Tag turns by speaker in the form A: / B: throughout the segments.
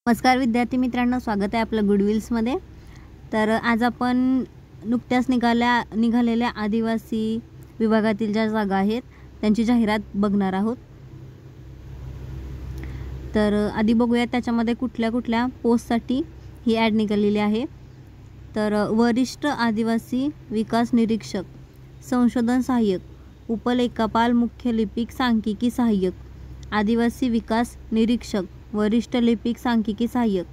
A: नमस्कार विद्यार्थी मित्रांनो, स्वागत आहे आपलं गुडविल्समध्ये। तर आज आपण नुकत्याच निघालेल्या आदिवासी विभागातील ज्या जागा आहेत त्यांची जाहिरात बघणार आहोत। तर आधी बघूया त्याच्यामध्ये कुठल्या पोस्टसाठी ही ॲड निघालेली आहे। तर वरिष्ठ आदिवासी विकास निरीक्षक, संशोधन सहाय्यक, उपलेखापाल, मुख्य लिपिक, सांख्यिकी सहाय्यक, आदिवासी विकास निरीक्षक, वरिष्ठ लिपिक, सांख्यिकी सहाय्यक,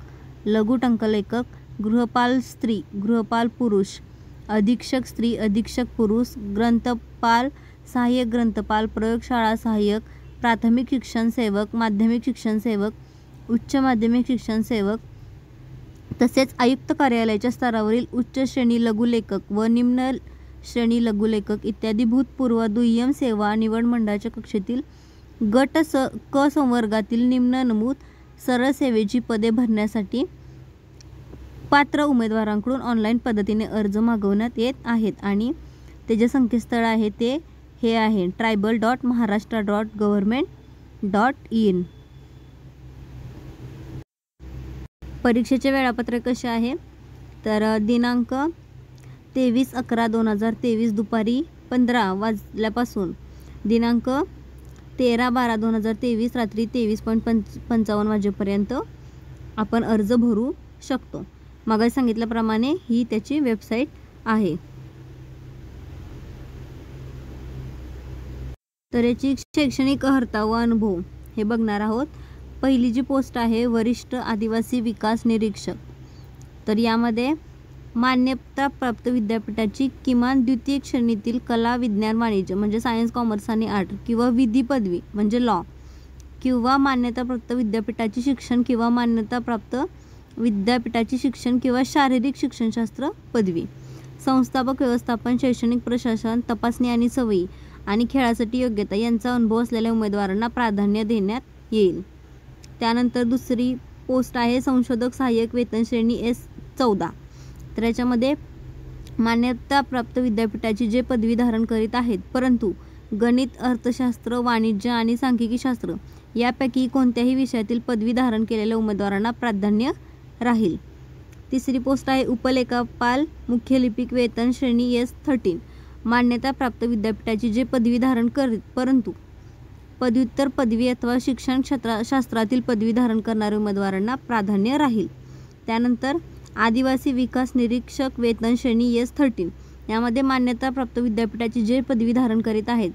A: लघु टंकलेखक, गृहपाल स्त्री, गृहपाल पुरुष, अधीक्षक स्त्री, अधीक्षक पुरुष, ग्रंथपाल, सहाय्यक ग्रंथपाल, प्रयोगशाळा सहाय्यक, प्राथमिक शिक्षण सेवक, माध्यमिक शिक्षण सेवक, उच्च माध्यमिक शिक्षण सेवक, तसेच आयुक्त कार्यालयाच्या स्तरावरील उच्च श्रेणी लघुलेखक व निम्न श्रेणी लघुलेखक इत्यादी भूतपूर्व दुय्यम सेवा निवड मंडळाच्या कक्षेतील गट क संवर्गातील निम्न नमूद सरळ सेवेची पदे भरण्यासाठी पात्र उमेदवारांकडून ऑनलाईन पद्धतीने अर्ज मागवण्यात येत आहेत आणि ते जे संकेतस्थळ आहे ते हे आहे tribal.maharashtra.government.in। परीक्षेचे वेळापत्रक कसे आहे तर दिनांक 23/11/2023 दुपारी 15 वाजल्यापासून दिनांक 13/12/2023 रात्री 23:55 वाजेपर्यंत आपण अर्ज भरू शकतो। मागे सांगितल्याप्रमाणे ही त्याची वेबसाईट आहे। तर याची शैक्षणिक अर्हता व अनुभव हे बघणार आहोत। पहिली जी पोस्ट आहे वरिष्ठ आदिवासी विकास निरीक्षक, तर यामध्ये मान्यताप्राप्त विद्यापीठाची किमान द्वितीय श्रेणीतील कला, विज्ञान, वाणिज्य म्हणजे सायन्स, कॉमर्स आणि आर्ट किंवा विधी पदवी म्हणजे लॉ किंवा मान्यताप्राप्त विद्यापीठाची शिक्षण किंवा मान्यताप्राप्त विद्यापीठाची शिक्षण किंवा शारीरिक शिक्षणशास्त्र पदवी, संस्थापक, व्यवस्थापन, शैक्षणिक प्रशासन, तपासणी आणि सवयी आणि खेळासाठी योग्यता यांचा अनुभव असलेल्या उमेदवारांना प्राधान्य देण्यात येईल। त्यानंतर दुसरी पोस्ट आहे संशोधक सहाय्यक, वेतन श्रेणी S14। तर याच्यामध्ये मान्यताप्राप्त विद्यापीठाची जे पदवी धारण करीत आहेत परंतु गणित, अर्थशास्त्र, वाणिज्य आणि सांख्यिकी शास्त्र यापैकी कोणत्याही विषयातील पदवी धारण केलेल्या उमेदवारांना प्राधान्य राहील। तिसरी पोस्ट आहे उपलेखापाल, मुख्य लिपिक, वेतन श्रेणी S13। मान्यताप्राप्त विद्यापीठाची जे पदवी धारण करीत परंतु पदव्युत्तर पदवी अथवा शिक्षण शास्त्रातील पदवी धारण करणाऱ्या उमेदवारांना प्राधान्य राहील। त्यानंतर आदिवासी विकास निरीक्षक, वेतन श्रेणी S13 यामध्ये मान्यताप्राप्त विद्यापीठाची जे पदवी धारण करीत आहेत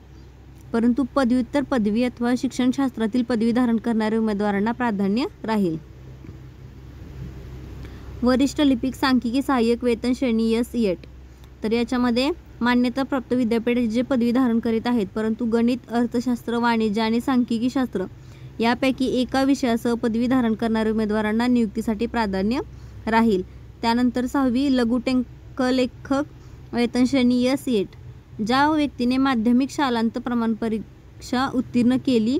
A: परंतु पदव्युत्तर पदवी अथवा शिक्षणशास्त्रातील पदवी धारण करणाऱ्या उमेदवारांना प्राधान्य राहील। वरिष्ठ लिपिक, सांख्यिकी सहाय्यक, वेतन श्रेणी S8। तर याच्यामध्ये मान्यताप्राप्त विद्यापीठाची जे पदवी धारण करीत आहेत परंतु गणित, अर्थशास्त्र, वाणिज्य आणि सांख्यिकी शास्त्र यापैकी एका विषयासह पदवी धारण करणाऱ्या उमेदवारांना नियुक्तीसाठी प्राधान्य राहील। त्यानंतर सहावी लघु टंकलेखक, वेतन श्रेणी S8। ज्या व्यक्तीने माध्यमिक शालांत प्रमाण परीक्षा उत्तीर्ण केली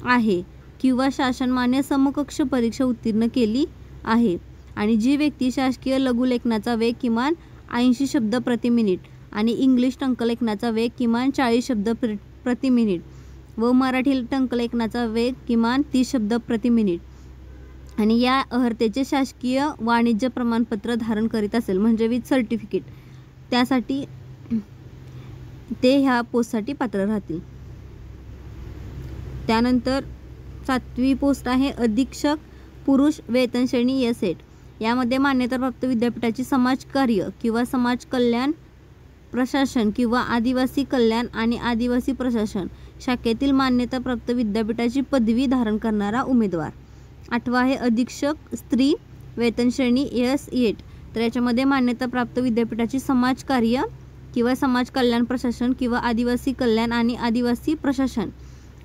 A: आहे किंवा शासनमान्य समकक्ष परीक्षा उत्तीर्ण केली आहे आणि जी व्यक्ती शासकीय लघुलेखनाचा वेग किमान 80 शब्द प्रति मिनिट आणि इंग्लिश टंकलेखनाचा वेग किमान 40 शब्द प्रति मिनिट व मराठी टंकलेखनाचा वेग किमान 30 शब्द प्रति मिनिट आणि या अर्हतेचे शासकीय वाणिज्य प्रमाणपत्र धारण करीत असेल म्हणजे विथ सर्टिफिकेट, त्यासाठी ते ह्या पोस्टसाठी पात्र राहतील। त्यानंतर सातवी पोस्ट आहे अधीक्षक पुरुष, वेतन श्रेणी S8। यामध्ये मान्यताप्राप्त विद्यापीठाची समाजकार्य किंवा समाज कल्याण प्रशासन किंवा आदिवासी कल्याण आणि आदिवासी प्रशासन शाखेतील मान्यताप्राप्त विद्यापीठाची पदवी धारण करणारा उमेदवार। आठवा आहे अधीक्षक स्त्री, वेतन श्रेणी S8। तर याच्यामध्ये मान्यताप्राप्त विद्यापीठाची समाजकार्य किंवा समाज कल्याण प्रशासन किंवा आदिवासी कल्याण आणि आदिवासी प्रशासन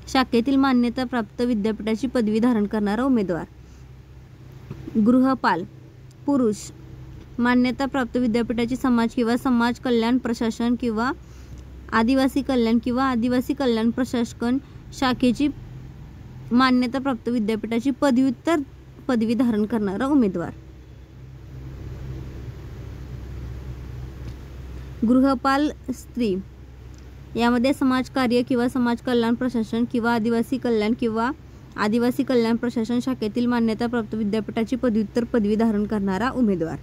A: शाखेतील मान्यताप्राप्त विद्यापीठाची पदवी धारण करणारा उमेदवार। गृहपाल पुरुष, मान्यताप्राप्त विद्यापीठाची समाज किंवा समाज कल्याण प्रशासन किंवा आदिवासी कल्याण प्रशासन शाखेची मान्यताप्राप्त विद्यापीठाची पदव्युत्तर पदवी धारण करणारा उमेदवार। गृहपाल स्त्री यामध्ये समाजकार्य किंवा समाज कल्याण प्रशासन किंवा आदिवासी कल्याण किंवा आदिवासी कल्याण प्रशासन शाखेतील मान्यताप्राप्त विद्यापीठाची पदव्युत्तर पदवी धारण करणारा उमेदवार.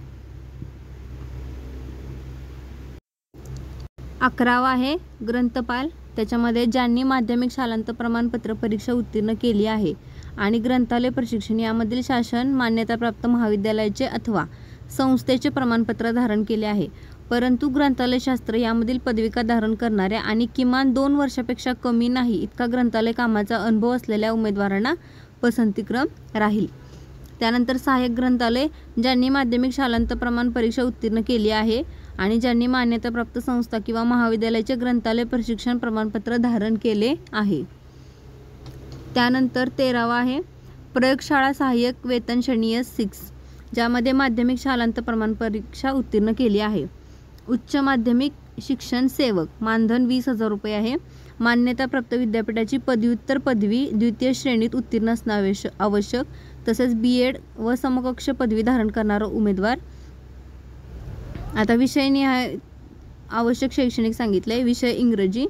A: 11वा आहे ग्रंथपाल. त्याच्यामध्ये ज्यांनी माध्यमिक शालांत प्रमाणपत्र परीक्षा उत्तीर्ण केली आहे आणि ग्रंथालय प्रशिक्षण यामधील शासन मान्यताप्राप्त महाविद्यालयाचे अथवा संस्थेचे प्रमाणपत्र धारण केले आहे, परंतु ग्रंथालयशास्त्र यामधील पदविका धारण करणाऱ्या आणि किमान 2 वर्षापेक्षा कमी नाही इतका ग्रंथालय कामाचा अनुभव असलेल्या उमेदवारांना पसंतीक्रम राहील. त्यानंतर सहाय्यक ग्रंथालय. ज्यांनी माध्यमिक शालांत प्रमाण परीक्षा उत्तीर्ण केली आहे आणि ज्यांनी मान्यताप्राप्त संस्था किंवा महाविद्यालयाचे ग्रंथालय प्रशिक्षण प्रमाणपत्र धारण केले आहे. त्यानंतर 13वा आहे प्रयोगशाळा सहाय्यक वेतन श्रेणी S6, ज्यामध्ये माध्यमिक शालांत प्रमाण परीक्षा उत्तीर्ण केली आहे. उच्च माध्यमिक शिक्षण सेवक मानधन 20,000 रुपये आहे. मान्यताप्राप्त विद्यापीठाची पदव्युत्तर पदवी द्वितीय श्रेणीत उत्तीर्ण असणे आवश्यक. तसेच B.Ed व समकक्ष पदवी धारण करणारा उमेदवार. आता विषयनिहाय आवश्यक शैक्षणिक सांगितले. विषय इंग्रजी.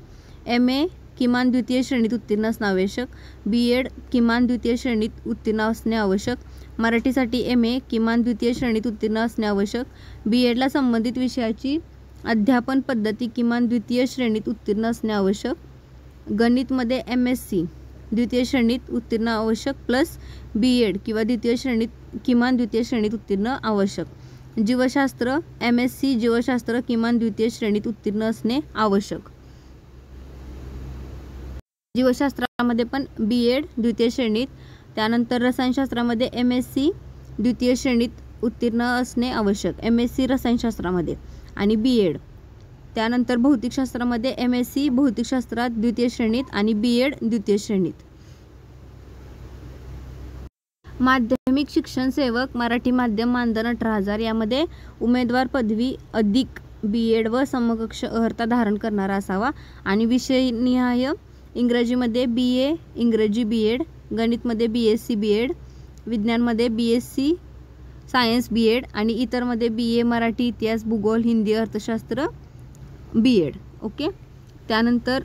A: MA किमान द्वितीय श्रेणीत उत्तीर्ण असणे आवश्यक. B.Ed किमान द्वितीय श्रेणीत उत्तीर्ण असणे आवश्यक. मराठीसाठी MA किमान द्वितीय श्रेणीत उत्तीर्ण असणे आवश्यक. B.Edला संबंधित विषयाची अध्यापन पद्धती किमान द्वितीय श्रेणीत उत्तीर्ण असणे आवश्यक. गणितमध्ये MSc द्वितीय श्रेणीत उत्तीर्ण आवश्यक प्लस B.Ed किंवा द्वितीय श्रेणीत किमान द्वितीय श्रेणीत उत्तीर्ण आवश्यक. जीवशास्त्र MSc जीवशास्त्र किमान द्वितीय श्रेणीत उत्तीर्ण असणे आवश्यक. जीवशास्त्रामध्ये पण B.Ed द्वितीय श्रेणीत. त्यानंतर रसायनशास्त्रामध्ये MSc द्वितीय श्रेणीत उत्तीर्ण असणे आवश्यक. MSc रसायनशास्त्रामध्ये आणि B.Ed. त्यानंतर भौतिकशास्त्रामध्ये MSc भौतिकशास्त्रात द्वितीय श्रेणीत आणि B.Ed द्वितीय श्रेणीत. माध्यमिक शिक्षण सेवक मराठी माध्यम मानधन 18,000. यामध्ये उमेदवार पदवी अधिक B.Ed व समकक्ष अर्हता धारण करणारा असावा आणि विषयनिहाय इंग्रजीमध्ये BA इंग्रजी B.Ed, गणितमध्ये BSc B.Ed, विज्ञानमध्ये BSc science B.Ed आणि इतरमध्ये BA मराठी इतिहास भूगोल हिंदी अर्थशास्त्र B.Ed. ओके. त्यानंतर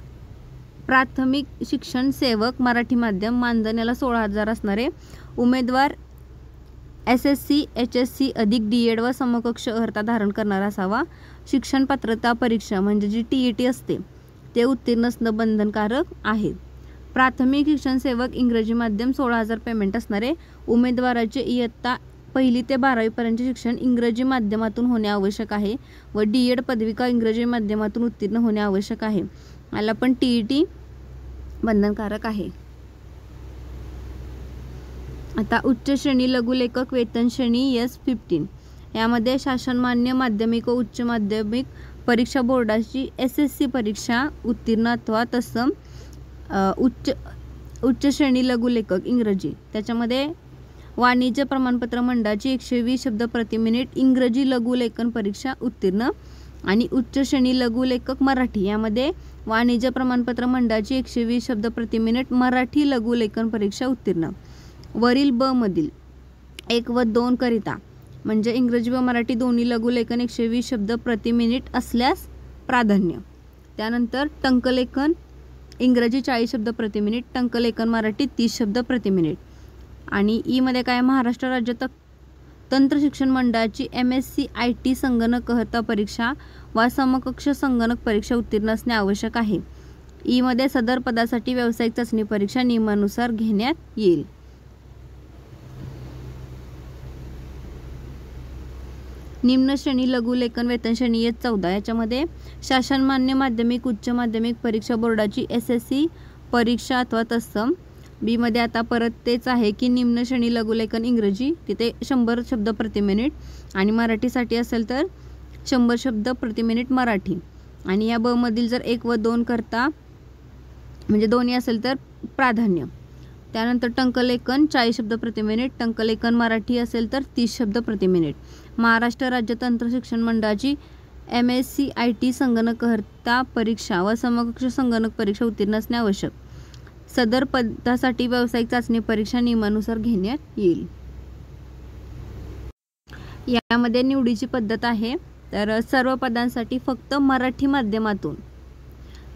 A: प्राथमिक शिक्षण सेवक मराठी माध्यम मानधन याला 16,000 असणारे उमेदवार SSc HSc अधिक D.Ed व समकक्ष अर्हता धारण करणारा असावा. शिक्षण पात्रता परीक्षा म्हणजे जी TET असते ते उत्तीर्ण असणं बंधनकारक आहे. प्राथमिक शिक्षण सेवक इंग्रजी माध्यम 16,000 पेमेंट असणारे उमेदवाराचे इयत्ता 1ली ते 12वी पर्यंतचे शिक्षण इंग्रजी माध्यमातून होणे आवश्यक आहे व D.Ed पदविका इंग्रजी माध्यमातून उत्तीर्ण होणे आवश्यक आहे. याला पण TET बंधनकारक आहे. आता उच्च श्रेणी लघुलेखक वेतन श्रेणी S15. यामध्ये शासनमान्य माध्यमिक व उच्च माध्यमिक परीक्षा बोर्डाची SSC परीक्षा उत्तीर्ण अथवा तत्सम उच्च श्रेणी लघुलेखक इंग्रजी. त्याच्यामध्ये वाणिज्य प्रमाणपत्र मंडळाची 120 शब्द प्रति मिनिट इंग्रजी लघुलेखन परीक्षा उत्तीर्ण आणि उच्च श्रेणी लघुलेखक मराठी. यामध्ये वाणिज्य प्रमाणपत्र मंडळाची 120 शब्द प्रति मिनिट मराठी लघुलेखन परीक्षा उत्तीर्ण. वरील ब मधील 1 व 2 करिता म्हणजे इंग्रजी व मराठी दोन्ही लघुलेखन 120 शब्द प्रति मिनिट असल्यास प्राधान्य. त्यानंतर टंकलेखन इंग्रजी 40 शब्द प्रति मिनिट, टंकलेखन मराठी 30 शब्द प्रति मिनिट. आणि ई मध्ये काय महाराष्ट्र राज्य तंत्र शिक्षण मंडळाची MSc IT संगणक अर्हता परीक्षा वा समकक्ष संगणक परीक्षा उत्तीर्ण असणे आवश्यक आहे. ई मध्ये सदर पदासाठी व्यावसायिक चाचणी परीक्षा नियमानुसार घेण्यात येईल. निम्न श्रेणी लघुलेखन वेतन श्रेणी S14. याच्यामध्ये शासनमान्य माध्यमिक उच्च माध्यमिक परीक्षा बोर्डाची SSC परीक्षा अथवा तत्सम. बी मध्ये आता परत तेच आहे की निम्न श्रेणी लघुलेखन इंग्रजी तिथे 100 शब्द प्रति मिनिट आणि मराठीसाठी असेल तर 100 शब्द प्रति मिनिट मराठी. आणि या ब मधील जर 1 व 2 करता म्हणजे दोन्ही असेल तर प्राधान्य. त्यानंतर टंकलेखन 40 शब्द प्रति मिनिट, टंकलेखन मराठी असेल तर 30 शब्द प्रति मिनिट. महाराष्ट्र राज्य तंत्र शिक्षण मंडळाची MSc IT संगणक अर्हता परीक्षा व समकक्ष संगणक परीक्षा उत्तीर्ण असणे आवश्यक. सदर पदासाठी व्यावसायिक चाचणी परीक्षा नियमानुसार घेण्यात येईल. यामध्ये निवडीची पद्धत आहे तर सर्व पदांसाठी फक्त मराठी माध्यमातून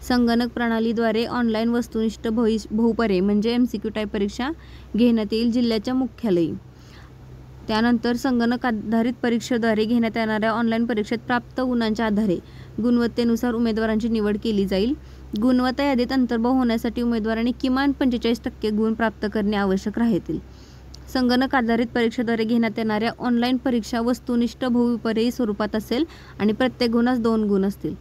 A: संगणक प्रणालीद्वारे ऑनलाईन वस्तुनिष्ठ बहुपर्यायी म्हणजे MCQ टाईप परीक्षा घेण्यात येईल जिल्ह्याच्या मुख्यालयी. त्यानंतर संगणक आधारित परीक्षेद्वारे घेण्यात येणाऱ्या ऑनलाईन परीक्षेत प्राप्त गुणांच्या आधारे गुणवत्तेनुसार उमेदवारांची निवड केली जाईल. गुणवत्ता यादीत अंतर्भाव होण्यासाठी उमेदवारांनी किमान 45% गुण प्राप्त करणे आवश्यक राहतील. संगणक आधारित परीक्षेद्वारे घेण्यात येणाऱ्या ऑनलाईन परीक्षा वस्तुनिष्ठ बहुपर्यायी स्वरूपात असेल आणि प्रत्येक गुणास 2 गुण असतील.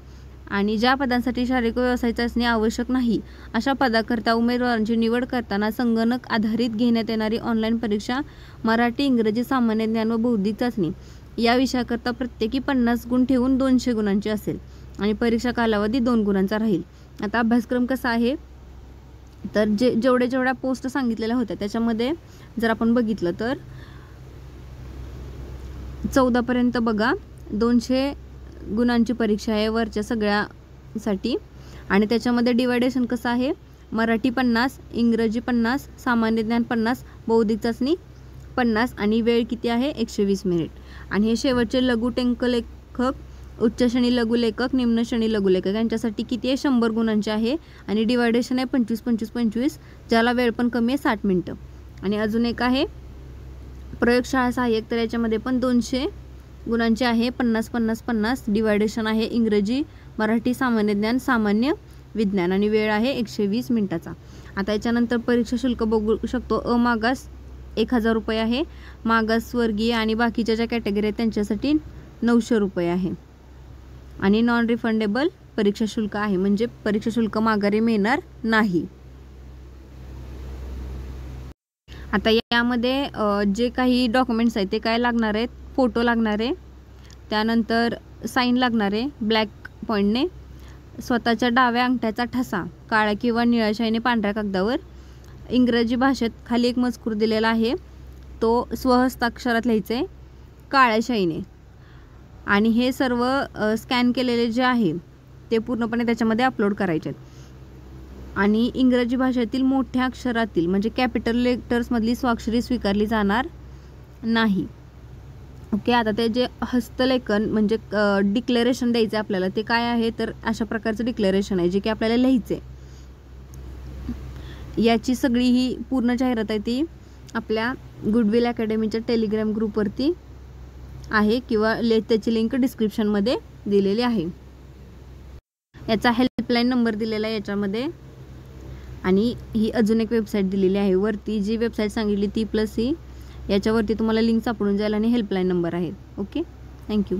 A: आणि ज्या पदांसाठी शारीरिक व व्यावसायिक चाचणी आवश्यक नाही अशा पदाकरता उमेदवारांची निवड करताना संगणक आधारित घेण्यात येणारी ऑनलाईन परीक्षा मराठी, इंग्रजी, सामान्य ज्ञान व बौद्धिक चाचणी या विषयाकरता प्रत्येकी 50 गुण ठेवून 200 गुणांची असेल आणि परीक्षा कालावधी 2 गुणांचा राहील. आता अभ्यासक्रम कसा आहे तर जेवढ्या पोस्ट सांगितलेल्या होत्या त्याच्यामध्ये जर आपण बघितलं तर 14 पर्यंत बघा 200 गुणांची परीक्षा आहे वरच्या सगळ्यासाठी. आणि त्याच्यामध्ये डिवायडेशन कसं आहे, मराठी 50, इंग्रजी 50, सामान्य ज्ञान 50, बौद्धिक चाचणी 50 आणि वेळ किती आहे 120 मिनिट. आणि हे शेवटचे लघु टंकलेखक, उच्च श्रेणी लघुलेखक, निम्न श्रेणी लघुलेखक यांच्यासाठी किती आहे 100 गुणांचे आहे. आणि डिवायडेशन आहे 25-25-25, ज्याला वेळ पण कमी आहे 60 मिनिटं. आणि अजून एक आहे प्रयोगशाळा सहाय्यक, तर याच्यामध्ये पण 200 गुणांचे आहे 50-50-50. डिवायडेशन आहे इंग्रजी, मराठी, सामान्य ज्ञान, सामान्य विज्ञान आणि वेळ आहे 120 मिनिटाचा. आता याच्यानंतर परीक्षा शुल्क बघू शकतो. अमागास 1000 रुपये आहे. मागासवर्गीय आणि बाकीच्या ज्या कॅटेगरी आहेत त्यांच्यासाठी 900 रुपये आहे. आणि नॉन रिफंडेबल परीक्षा शुल्क आहे म्हणजे परीक्षा शुल्क माघारी मिळणार नाही. आता यामध्ये जे काही डॉक्युमेंट्स आहेत ते काय लागणार आहेत, फोटो लागणार आहे, त्यानंतर साईन लागणार आहे ब्लॅक पॉईंटने, स्वतःच्या डाव्या अंगठ्याचा ठसा काळ्या किंवा निळ्या शाईने पांढऱ्या कागदावर, इंग्रजी भाषेत खाली एक मजकूर दिलेला आहे तो स्वहस्ताक्षरात लिहायचा आहे काळ्या शाईने. आणि हे सर्व स्कॅन केलेले जे आहे ते पूर्णपणे त्याच्यामध्ये अपलोड करायचे आहेत. आणि इंग्रजी भाषेतील मोठ्या अक्षरातील म्हणजे कॅपिटल लेटर्समधली स्वाक्षरी स्वीकारली जाणार नाही. ओके. आता ते जे हस्तलेखन म्हणजे डिक्लेरेशन द्यायचं आपल्याला ते काय आहे तर अशा प्रकारचं डिक्लेरेशन आहे जे की आपल्याला लिहायचं आहे. याची सगळी ही पूर्ण जाहिरात आहे ती आपल्या गुडविल अकॅडमीच्या टेलिग्राम ग्रुपवरती आहे किंवा त्याची लिंक डिस्क्रिप्शनमध्ये दिलेली आहे. याचा हेल्पलाईन नंबर दिलेला आहे याच्यामध्ये. आणि ही अजून एक वेबसाईट दिलेली आहे वरती, जी वेबसाईट सांगितली ती प्लस ही याच्यावरती तुम्हाला लिंक सापडून जाईल आणि हेल्पलाईन नंबर आहे. Okay, thank you.